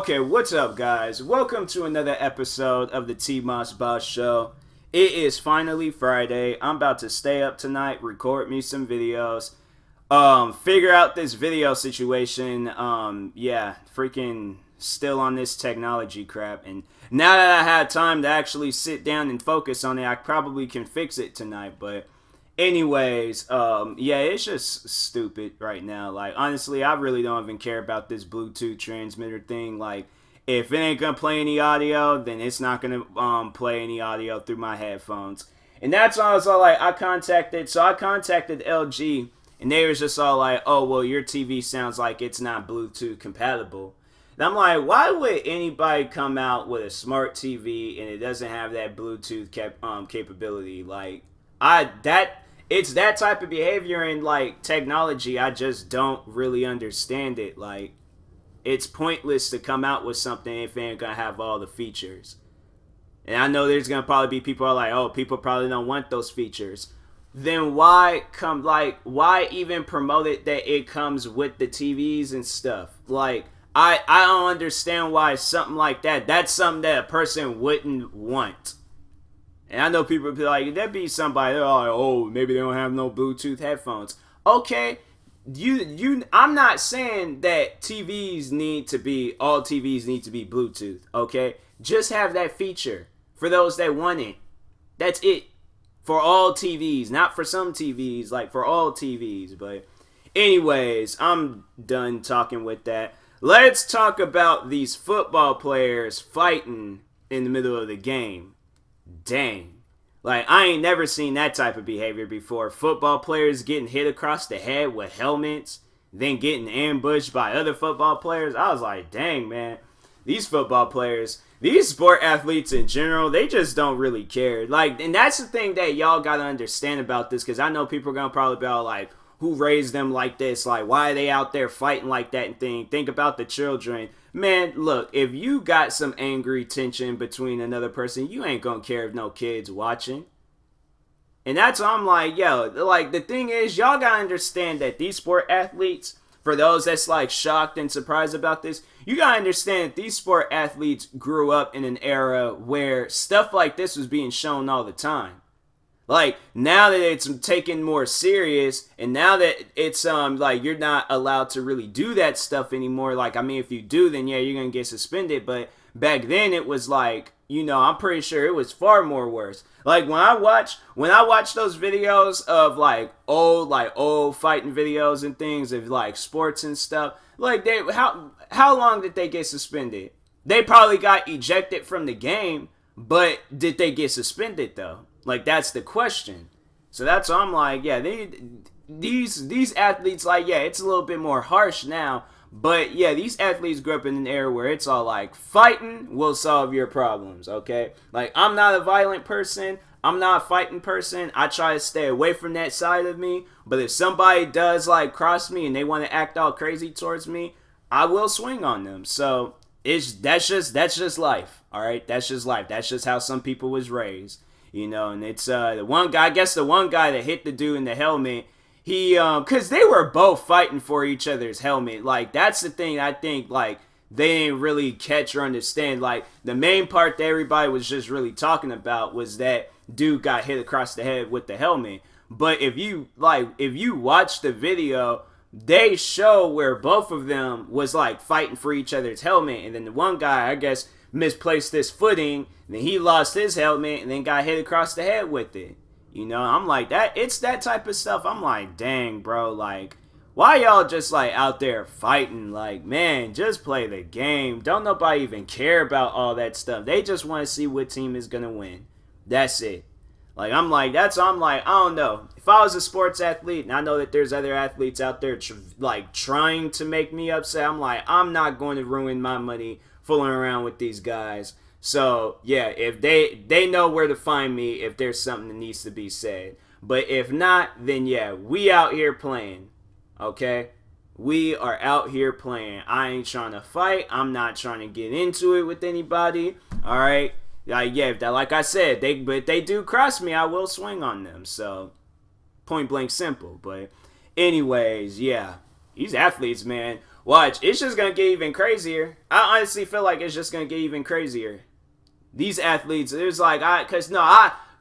Okay, what's up, guys? Welcome to another episode of the TMossBoss show. It is finally Friday. I'm about to stay up tonight, record me some videos, figure out this video situation. Freaking still on this technology crap. And now that I had time to actually sit down and focus on it, I probably can fix it tonight. But anyways, it's just stupid right now. Like, honestly, I really don't even care about this Bluetooth transmitter thing. Like, if it ain't gonna play any audio, then it's not gonna play any audio through my headphones. And that's why I was all like, I contacted LG, and they was just all like, oh, well, your TV sounds like it's not Bluetooth compatible. And I'm like, why would anybody come out with a smart TV and it doesn't have that Bluetooth capability? Like, it's that type of behavior in, like, technology. I just don't really understand it. Like, it's pointless to come out with something if it ain't gonna have all the features. And I know there's gonna probably be people who are like, oh, people probably don't want those features. Then why even promote it that it comes with the TVs and stuff? Like, I don't understand why something like that's something that a person wouldn't want. And I know people would be like, there'd be somebody, they're like, oh, maybe they don't have no Bluetooth headphones. Okay, I'm not saying that all TVs need to be Bluetooth, okay? Just have that feature for those that want it. That's it. For all TVs, not for some TVs, like for all TVs. But anyways, I'm done talking with that. Let's talk about these football players fighting in the middle of the game. Dang. Like, I ain't never seen that type of behavior before. Football players getting hit across the head with helmets, then getting ambushed by other football players. I was like, dang, man. These football players, these sport athletes in general, they just don't really care. Like, and that's the thing that y'all gotta understand about this, because I know people are gonna probably be all like, who raised them like this? Like, why are they out there fighting like that and thing? Think about the children. Man, look, if you got some angry tension between another person, you ain't gonna care if no kids watching. And that's why I'm like, yo, like, the thing is, y'all gotta understand that these sport athletes, for those that's like shocked and surprised about this, you gotta understand that these sport athletes grew up in an era where stuff like this was being shown all the time. Like, now that it's taken more serious, and now that it's, like, you're not allowed to really do that stuff anymore. Like, I mean, if you do, then, yeah, you're gonna get suspended. But back then, it was like, you know, I'm pretty sure it was far more worse. Like, when I watch those videos of, like old fighting videos and things of, like, sports and stuff, like, how long did they get suspended? They probably got ejected from the game, but did they get suspended, though? Like, that's the question. So that's why I'm like, yeah, these athletes, like, yeah, it's a little bit more harsh now. But, yeah, these athletes grew up in an era where it's all like, fighting will solve your problems, okay? Like, I'm not a violent person. I'm not a fighting person. I try to stay away from that side of me. But if somebody does, like, cross me and they want to act all crazy towards me, I will swing on them. So, that's just life, all right? That's just life. That's just how some people was raised. You know, and it's the one guy that hit the dude in the helmet, he cause they were both fighting for each other's helmet. Like, that's the thing I think, like, they didn't really catch or understand. Like, the main part that everybody was just really talking about was that dude got hit across the head with the helmet. But if you watch the video, they show where both of them was, like, fighting for each other's helmet, and then the one guy, I guess, misplaced his footing, and then he lost his helmet and then got hit across the head with it. You know, I'm like, it's that type of stuff. I'm like, dang, bro, like, why y'all just, like, out there fighting? Like, man, just play the game. Don't nobody even care about all that stuff. They just want to see what team is gonna win. That's it. Like, I'm like, I don't know. If I was a sports athlete, and I know that there's other athletes out there trying to make me upset, I'm like, I'm not going to ruin my money fooling around with these guys. So, yeah, if they know where to find me if there's something that needs to be said. But if not, then yeah, we out here playing, okay? We are out here playing. I ain't trying to fight. I'm not trying to get into it with anybody, all right? Like I said, if they do cross me, I will swing on them. So, point blank simple. But anyways, yeah, these athletes, man. Watch, it's just gonna get even crazier. I honestly feel like it's just gonna get even crazier. These athletes, it's like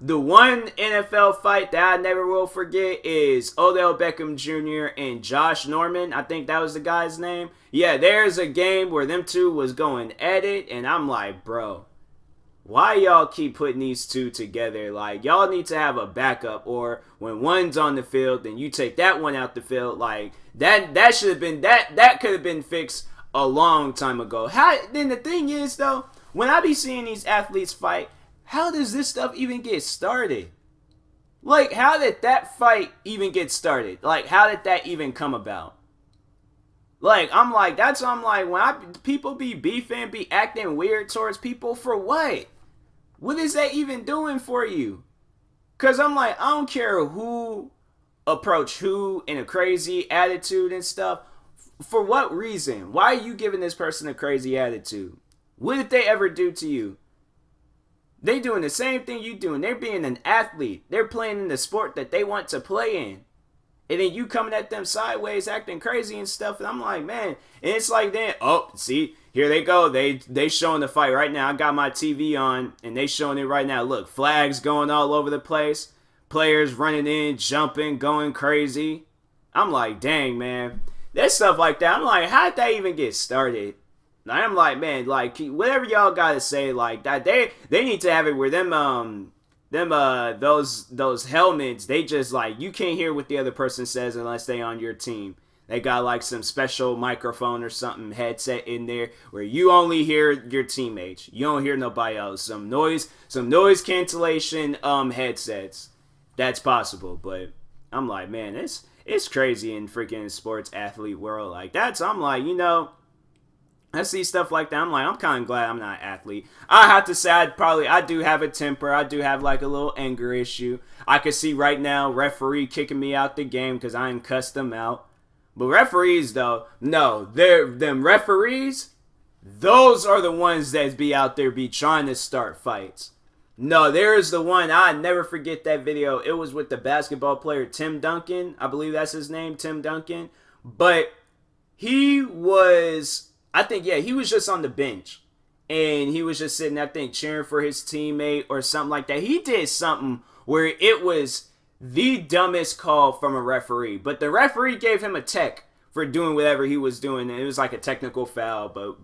the one NFL fight that I never will forget is Odell Beckham Jr. and Josh Norman. I think that was the guy's name. Yeah, there's a game where them two was going at it, and I'm like, bro, why y'all keep putting these two together? Like, y'all need to have a backup, or when one's on the field, then you take that one out the field. Like, that should have been, that could have been fixed a long time ago. Then the thing is, though, when I be seeing these athletes fight, how does this stuff even get started? Like, how did that fight even get started? Like, how did that even come about? Like, I'm like, when people be beefing, be acting weird towards people, for what? What is that even doing for you? Because I'm like, I don't care who approach who in a crazy attitude and stuff. For what reason? Why are you giving this person a crazy attitude? What did they ever do to you? They doing the same thing you doing. They're being an athlete. They're playing in the sport that they want to play in. And then you coming at them sideways, acting crazy and stuff. And I'm like, man. And it's like, then, oh, see, here they go. They showing the fight right now. I got my TV on, and they showing it right now. Look, flags going all over the place. Players running in, jumping, going crazy. I'm like, dang, man. There's stuff like that. I'm like, how did that even get started? I'm like, man, like, whatever y'all gotta say, like, that they need to have it where those helmets, they just, like, you can't hear what the other person says unless they on your team. They got, like, some special microphone or something, headset in there, where you only hear your teammates. You don't hear nobody else. Some noise cancellation headsets. That's possible, but I'm like, man, it's crazy in freaking sports athlete world. Like, I'm like, I see stuff like that. I'm like, I'm kind of glad I'm not an athlete. I have to say, I do have a temper. I do have like a little anger issue. I could see right now referee kicking me out the game because I ain't cussed them out. But referees, though, no, them referees, those are the ones that be out there be trying to start fights. No, there is the one, I never forget that video. It was with the basketball player Tim Duncan. I believe that's his name, Tim Duncan. But he was... he was just on the bench, and he was just sitting, I think, cheering for his teammate or something like that. He did something where it was the dumbest call from a referee, but the referee gave him a tech for doing whatever he was doing, and it was like a technical foul, but,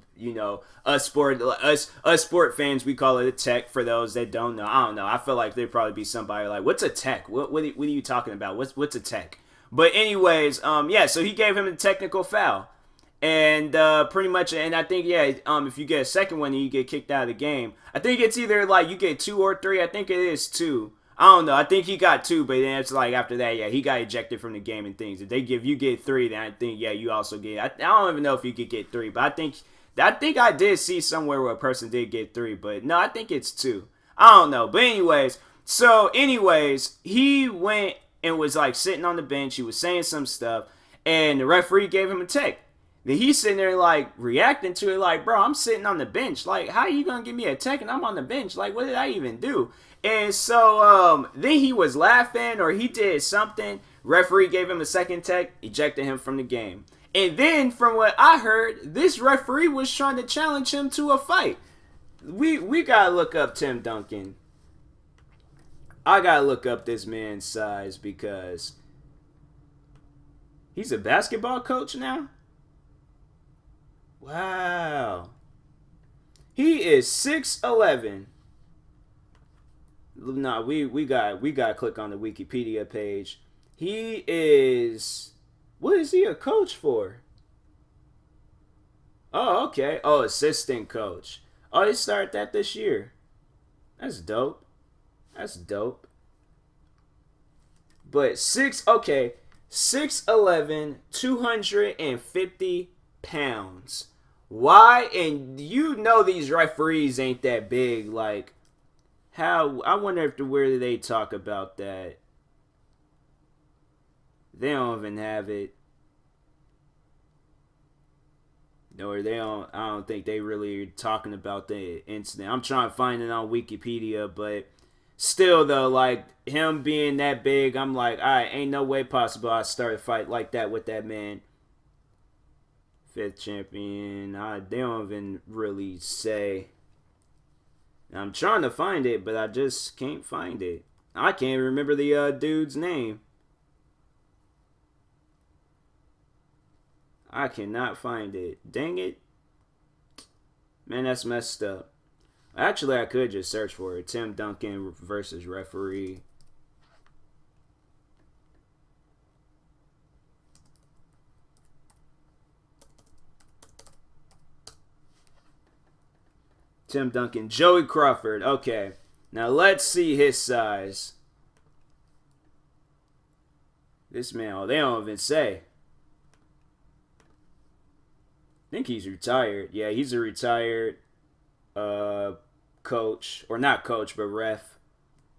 us sport fans, we call it a tech for those that don't know. I don't know. I feel like there'd probably be somebody like, what's a tech? What are you talking about? What's a tech? But anyways, so he gave him a technical foul. And pretty much, and I think, if you get a second one, you get kicked out of the game. I think it's either like you get 2 or 3. I think it is 2. I don't know. I think he got 2, but then it's like after that, he got ejected from the game and things. If they give you get 3, then I think you also get. I don't even know if you could get 3, but I think I did see somewhere where a person did get 3, but no, I think it's 2. I don't know, but anyways, he went and was like sitting on the bench. He was saying some stuff, and the referee gave him a tech. Then he's sitting there, like, reacting to it, like, bro, I'm sitting on the bench. Like, how are you going to give me a tech and I'm on the bench? Like, what did I even do? And so, then he was laughing or he did something. Referee gave him a second tech, ejected him from the game. And then, from what I heard, this referee was trying to challenge him to a fight. We got to look up Tim Duncan. I got to look up this man's size because he's a basketball coach now? Wow. He is 6'11". Nah, we got to click on the Wikipedia page. He is... What is he a coach for? Oh, okay. Oh, assistant coach. Oh, they started that this year. That's dope. But 6'11", 250 pounds. Why? And these referees ain't that big. Like, how? I wonder where they talk about that. They don't even have it. Or they don't. I don't think they really are talking about the incident. I'm trying to find it on Wikipedia, but still though, like him being that big, I'm like, alright, ain't no way possible I start a fight like that with that man. Fifth champion. They don't even really say. I'm trying to find it, but I just can't find it. I can't remember the dude's name. I cannot find it. Dang it. Man, that's messed up. Actually, I could just search for it. Tim Duncan versus referee. Tim Duncan. Joey Crawford. Okay. Now let's see his size. This man, oh, they don't even say. I think he's retired. Yeah, he's a retired coach. Or not coach, but ref.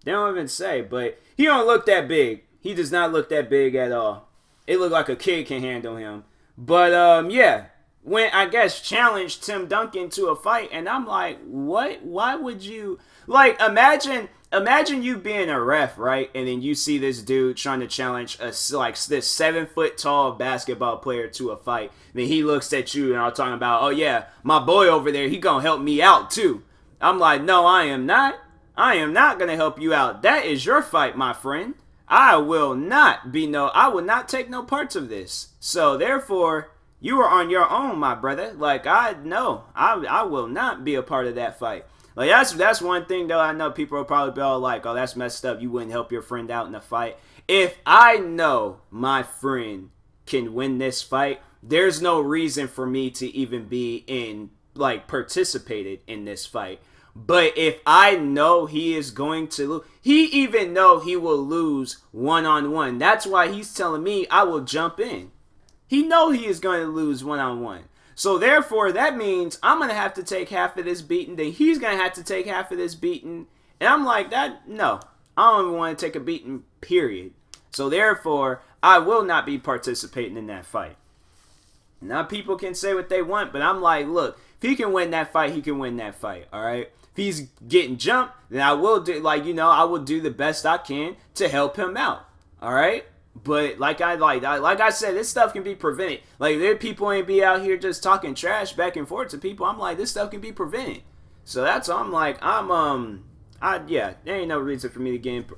They don't even say, but he don't look that big. He does not look that big at all. It looked like a kid can handle him. But, yeah. When, I guess, challenged Tim Duncan to a fight, and I'm like, what? Why would you... Like, imagine you being a ref, right? And then you see this dude trying to challenge this 7-foot-tall basketball player to a fight. And then he looks at you and I'm talking about, oh yeah, my boy over there, he gonna help me out too. I'm like, no, I am not. I am not gonna help you out. That is your fight, my friend. I will not take no parts of this. So therefore, you are on your own, my brother. Like, I will not be a part of that fight. Like, that's one thing, though. I know people will probably be all like, oh, that's messed up. You wouldn't help your friend out in a fight. If I know my friend can win this fight, there's no reason for me to even be participated in this fight. But if I know he is going to lose, he even know he will lose one-on-one. That's why he's telling me I will jump in. He know he is going to lose one-on-one. So therefore, that means I'm going to have to take half of this beating. Then he's going to have to take half of this beating. And I'm like, no. I don't even want to take a beating, period. So therefore, I will not be participating in that fight. Now, people can say what they want, but I'm like, look, if he can win that fight, he can win that fight, all right? If he's getting jumped, then I will do, I will do the best I can to help him out, all right? But like I said, this stuff can be prevented. Like, there people ain't be out here just talking trash back and forth to people. I'm like, this stuff can be prevented. So that's why I'm like, there ain't no reason for me to get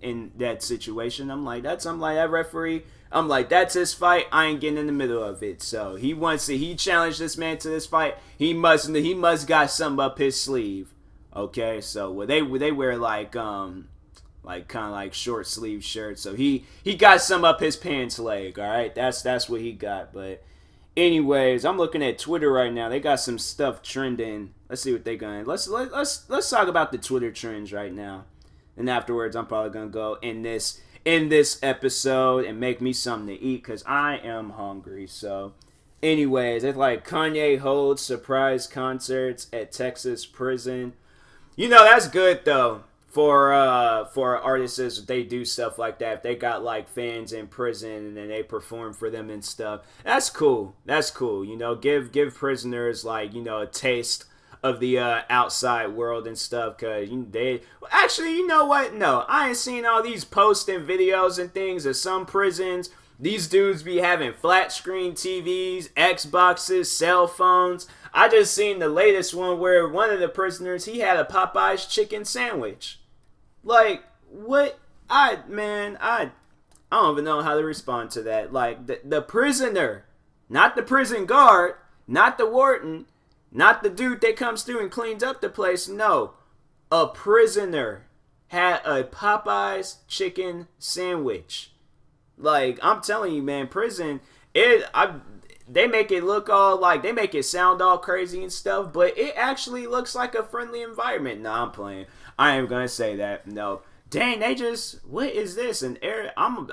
in that situation. I'm like, that referee. I'm like, that's his fight. I ain't getting in the middle of it. So he challenged this man to this fight. He must got something up his sleeve. Okay, so they wear kind of like short sleeve shirts. So he got some up his pants leg. All right, that's what he got. But anyways, I'm looking at Twitter right now. They got some stuff trending. Let's see what they got. Let's talk about the Twitter trends right now. And afterwards, I'm probably gonna go in this episode and make me something to eat because I am hungry. So anyways, it's like Kanye holds surprise concerts at Texas prison. You know, that's good though. For artists, if they do stuff like that, if they got like fans in prison and then they perform for them and stuff, that's cool. That's cool. You know, give prisoners a taste of the outside world and stuff. Cause you know what? No, I ain't seen all these posting videos and things of some prisons. These dudes be having flat screen TVs, Xboxes, cell phones. I just seen the latest one where one of the prisoners, he had a Popeye's chicken sandwich. Like, what? I don't even know how to respond to that. Like, the prisoner, not the prison guard, not the warden, not the dude that comes through and cleans up the place. No, a prisoner had a Popeye's chicken sandwich. Like, I'm telling you, man, prison, they make it look they make it sound all crazy and stuff, but it actually looks like a friendly environment. Nah, I'm playing. I ain't gonna say that. No. Dang, what is this? I'm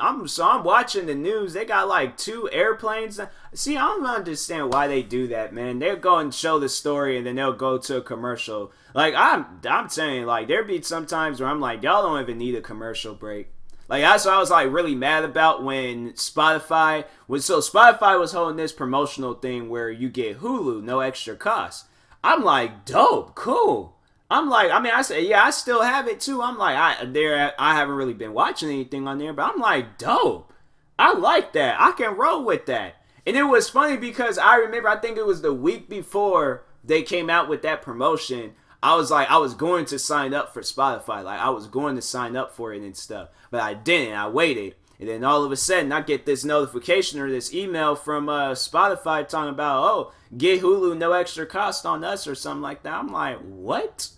watching the news. They got like 2 airplanes. See, I don't understand why they do that, man. They'll go and show the story and then they'll go to a commercial. Like, I'm saying, like, there be some times where I'm like, y'all don't even need a commercial break. Like, that's what I was like really mad about when Spotify was holding this promotional thing where you get Hulu, no extra cost. I'm like, dope, cool. I'm like, I said, yeah, I still have it too. I'm like, I haven't really been watching anything on there, but I'm like, dope. I like that. I can roll with that. And it was funny because I remember, I think it was the week before they came out with that promotion. I was going to sign up for Spotify. Like, I was going to sign up for it and stuff. But I didn't. I waited. And then all of a sudden, I get this notification or this email from Spotify talking about, oh, get Hulu, no extra cost on us or something like that. I'm like, what?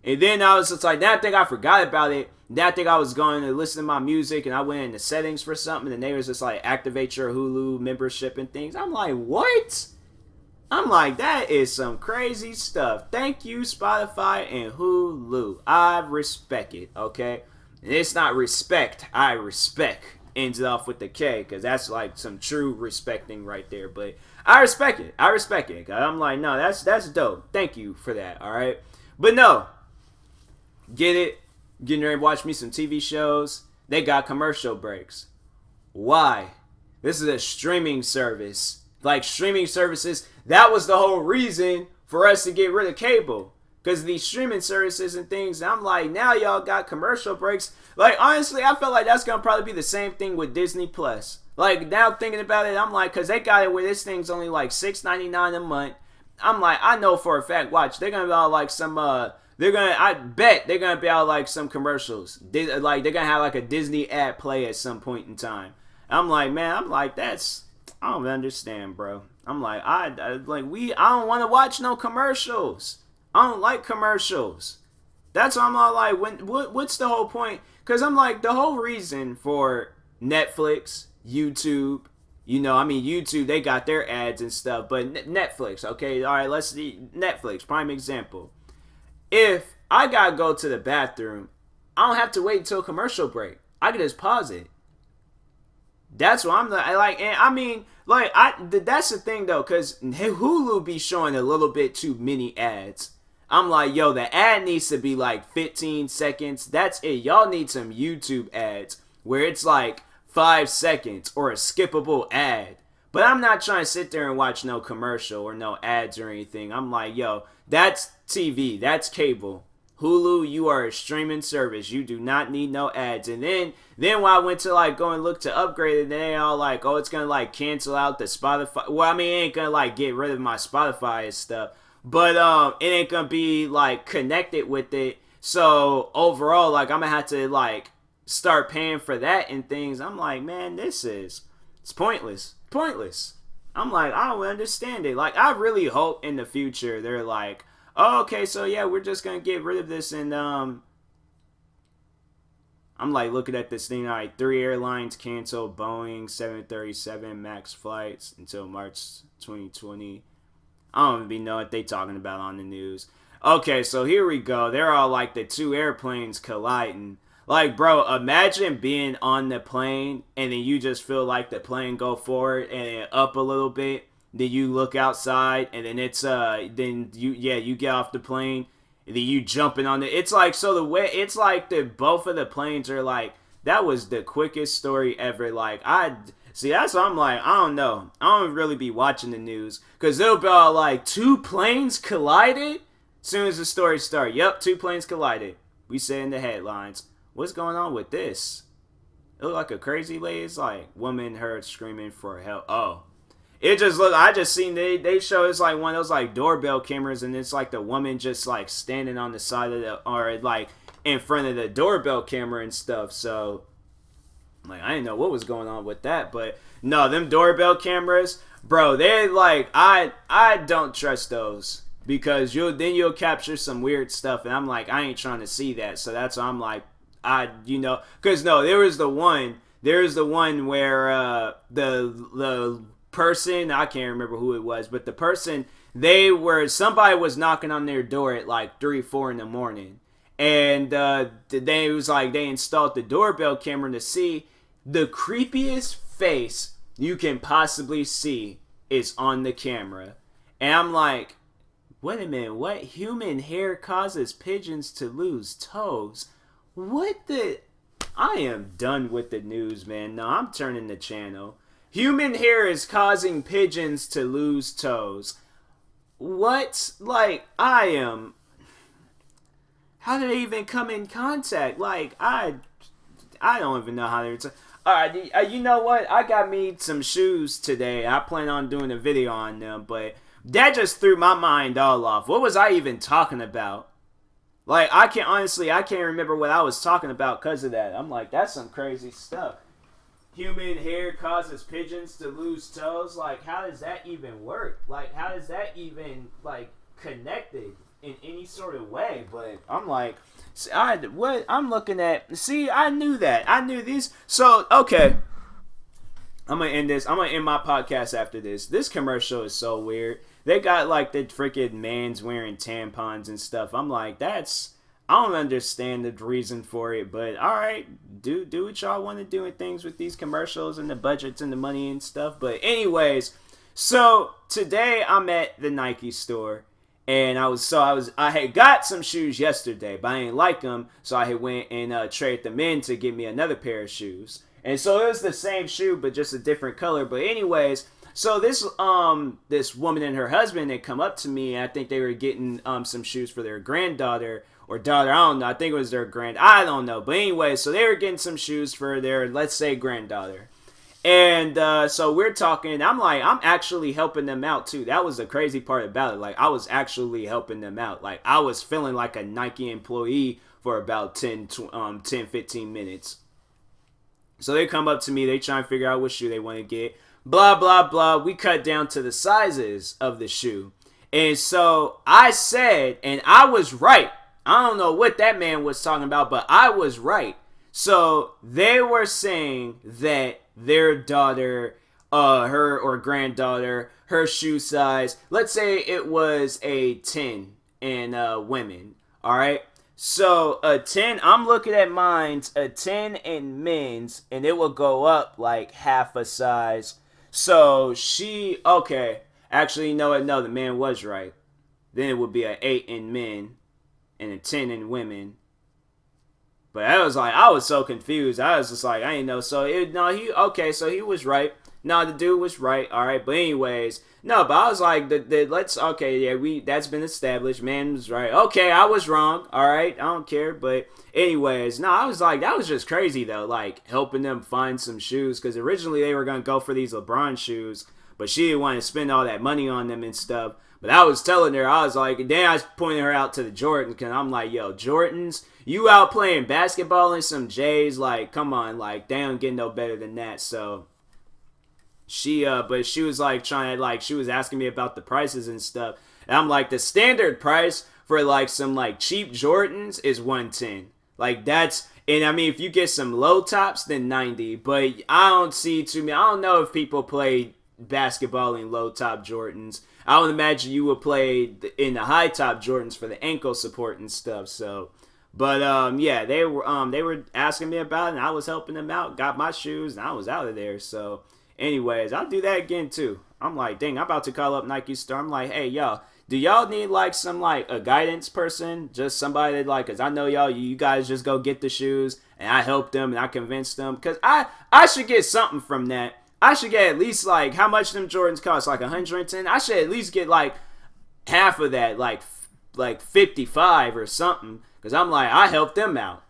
And then I was just like, then I think I forgot about it. Then I think I was going to listen to my music and I went into settings for something. And they was just like, activate your Hulu membership and things. I'm like, what? I'm like, that is some crazy stuff. Thank you, Spotify and Hulu. I respect it, okay? And it's not respect, I respect. Ends it off with the K, because that's like some true respecting right there. But I respect it. I respect it. Cause I'm like, no, that's dope. Thank you for that, all right? But no, get it. Getting ready to watch me some TV shows. They got commercial breaks. Why? This is a streaming service. Like, streaming services, that was the whole reason for us to get rid of cable. Because these streaming services and things, I'm like, now y'all got commercial breaks. Like, honestly, I feel like that's going to probably be the same thing with Disney Plus. Like, now thinking about it, I'm like, because they got it where this thing's only like $6.99 a month. I'm like, I know for a fact, watch, they're going to be all like some, I bet they're going to be all like some commercials. Like, they're going to have like a Disney ad play at some point in time. I'm like, man, that's, I don't understand, bro. I'm like, I don't want to watch no commercials. I don't like commercials. That's why I'm all like, what's the whole point? Because I'm like, the whole reason for Netflix, YouTube, YouTube, they got their ads and stuff, but Netflix, okay, all right, let's see, Netflix, prime example. If I gotta go to the bathroom, I don't have to wait until a commercial break. I can just pause it. That's what I'm like, and I mean, like, that's the thing though, because Hulu be showing a little bit too many ads. I'm like, yo, the ad needs to be like 15 seconds. That's it. Y'all need some YouTube ads where it's like 5 seconds or a skippable ad. But I'm not trying to sit there and watch no commercial or no ads or anything. I'm like, yo, that's TV. That's cable. Hulu, you are a streaming service. You do not need no ads. And then when I went to like go and look to upgrade it, they all like, oh, it's going to like cancel out the Spotify. Well, I mean, it ain't going to like get rid of my Spotify and stuff. But it ain't gonna be like connected with it. So overall, like, I'm gonna have to like start paying for that and things. I'm like, man, it's pointless. Pointless. I'm like, I don't understand it. Like, I really hope in the future they're like, oh, okay, so yeah, we're just gonna get rid of this. And I'm like looking at this thing. All right, 3 airlines canceled Boeing 737 MAX flights until March 2020. I don't even know what they talking about on the news. Okay, so here we go. They're all like the 2 airplanes colliding. Like, bro, imagine being on the plane and then you just feel like the plane go forward and up a little bit. Then you look outside and then it's then you get off the plane and then you jumping on the. It's like, so the way it's like both of the planes are like, that was the quickest story ever. Like, see, that's what I'm like, I don't know. I don't really be watching the news. Because they'll be all like, 2 planes collided? As soon as the story starts, yep, 2 planes collided. We say in the headlines. What's going on with this? It look like a crazy lady. It's like, woman heard screaming for help. Oh. It just look, I just seen, they show it's like one of those like doorbell cameras. And it's like the woman just like standing on the side of the, or like in front of the doorbell camera and stuff. So, like, I didn't know what was going on with that, but no, them doorbell cameras, bro, they're like, I don't trust those because you'll capture some weird stuff, and I'm like, I ain't trying to see that. So that's why I'm like, because no, there was the one where the person, I can't remember who it was, but the person, somebody was knocking on their door at like 3-4 in the morning. And they was like, they installed the doorbell camera to see the creepiest face you can possibly see is on the camera. And I'm like, wait a minute, what? Human hair causes pigeons to lose toes? What the? I am done with the news, man. No, I'm turning the channel. Human hair is causing pigeons to lose toes. What? Like, I am... How did they even come in contact? Like, I don't even know how they're... Alright, you know what? I got me some shoes today. I plan on doing a video on them, but that just threw my mind all off. What was I even talking about? Like, I can't remember what I was talking about because of that. I'm like, that's some crazy stuff. Human hair causes pigeons to lose toes. Like, how does that even work? Like, how does that even, like, connected in any sort of way? But I'm like, what I'm looking at, see, I knew that. I knew these. So, okay. I'm going to end this. I'm going to end my podcast after this. This commercial is so weird. They got, like, the freaking man's wearing tampons and stuff. I'm like, I don't understand the reason for it, but alright, do what y'all want to do and things with these commercials and the budgets and the money and stuff. But anyways, so today I'm at the Nike store, and I had got some shoes yesterday, but I didn't like them, so I had went and traded them in to get me another pair of shoes. And so it was the same shoe, but just a different color. But anyways, so this woman and her husband had come up to me, and I think they were getting some shoes for their granddaughter or daughter. I don't know. I think it was their I don't know. But anyway, so they were getting some shoes for their, let's say, granddaughter. And so we're talking. I'm like, I'm actually helping them out too. That was the crazy part about it. Like, I was actually helping them out. Like, I was feeling like a Nike employee for about 15 minutes. So they come up to me. They try and figure out what shoe they want to get. Blah, blah, blah. We cut down to the sizes of the shoe. And so I said, and I was right. I don't know what that man was talking about, but I was right. So they were saying that their daughter, her or granddaughter, her shoe size, let's say it was a 10 in women. All right. So a 10, I'm looking at mine's a 10 in men's, and it will go up like half a size. So actually, no, the man was right. Then it would be an 8 in men and a 10 in women. But I was so confused. I was just like, I didn't know. So he was right. No, the dude was right. All right. But anyways, no, but I was like, that's been established. Man was right. Okay, I was wrong. All right. I don't care. But anyways, no, I was like, that was just crazy though. Like, helping them find some shoes. Because originally they were going to go for these LeBron shoes. But she didn't want to spend all that money on them and stuff. But I was telling her, I was like, and then I was pointing her out to the Jordans. Because I'm like, yo, Jordans, you out playing basketball in some J's. Like, come on. Like, they don't get no better than that. So but she was like trying to, like, she was asking me about the prices and stuff. And I'm like, the standard price for like some like cheap Jordans is $110. Like, that's, and I mean, if you get some low tops, then $90. But I don't know if people play basketball in low top Jordans. I would imagine you would play in the high top Jordans for the ankle support and stuff. So, but yeah, they were asking me about it, and I was helping them out. Got my shoes, and I was out of there. So, anyways, I'll do that again too. I'm like, dang, I'm about to call up Nike store. I'm like, hey, y'all, do y'all need like some like a guidance person? Just somebody that, like, cause I know you guys just go get the shoes, and I help them and I convince them. Cause I should get something from that. I should get at least, like, how much them Jordans cost? Like 110? I should at least get like half of that, like 55 or something. Cause I'm like, I helped them out.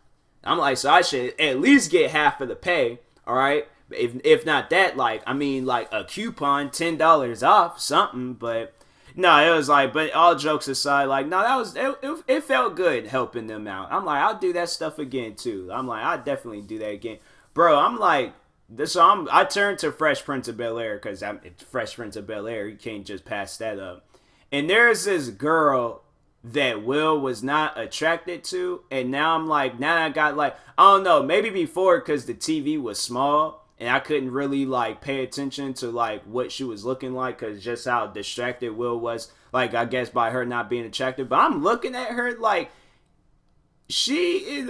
I'm like, so I should at least get half of the pay. All right. If not that, like, I mean, like a coupon, $10 off, something. But no, it was like, but all jokes aside, like, no, that was, it felt good helping them out. I'm like, I'll do that stuff again too. I'm like, I'll definitely do that again. Bro, I'm like, I turned to Fresh Prince of Bel-Air because it's Fresh Prince of Bel-Air. You can't just pass that up. And there's this girl that Will was not attracted to. And now I'm like, now I got like, I don't know, maybe before because the TV was small and I couldn't really like pay attention to like what she was looking like because just how distracted Will was, like, I guess by her not being attractive. But I'm looking at her like she's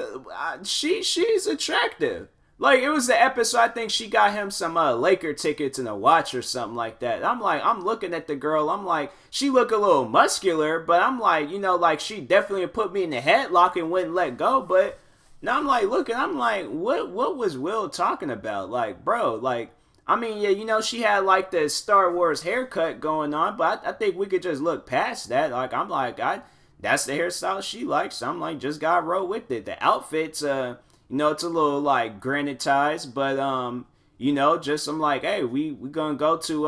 attractive. Like, it was the episode, I think she got him some Laker tickets and a watch or something like that. I'm like, I'm looking at the girl. I'm like, she look a little muscular, but I'm like, you know, like, she definitely put me in the headlock and wouldn't let go. But now I'm like, looking, I'm like, what was Will talking about? Like, bro, like, I mean, yeah, you know, she had like the Star Wars haircut going on, but I think we could just look past that. Like, I'm like, that's the hairstyle she likes. So I'm like, just gotta roll with it. The outfits, You know, it's a little like granitized, but you know, just I'm like, hey, we gonna go to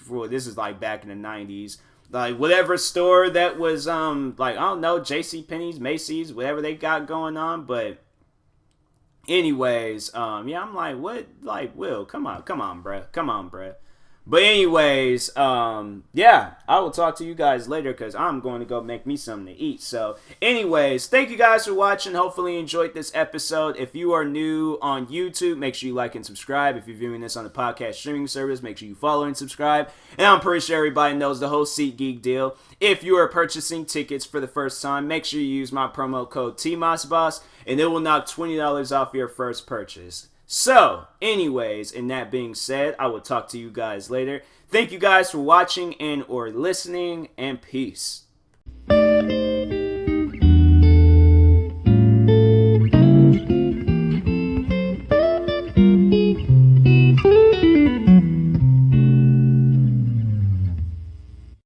well, this is like back in the 90s. Like whatever store that was like I don't know, JC Penney's, Macy's, whatever they got going on, but anyways, yeah, I'm like, what? Like, Will, come on, bruh. But anyways, yeah, I will talk to you guys later because I'm going to go make me something to eat. So, anyways, thank you guys for watching. Hopefully you enjoyed this episode. If you are new on YouTube, make sure you like and subscribe. If you're viewing this on the podcast streaming service, make sure you follow and subscribe. And I'm pretty sure everybody knows the whole SeatGeek deal. If you are purchasing tickets for the first time, make sure you use my promo code TMossBoss, and it will knock $20 off your first purchase. So, anyways, and that being said, I will talk to you guys later. Thank you guys for watching and or listening, and peace.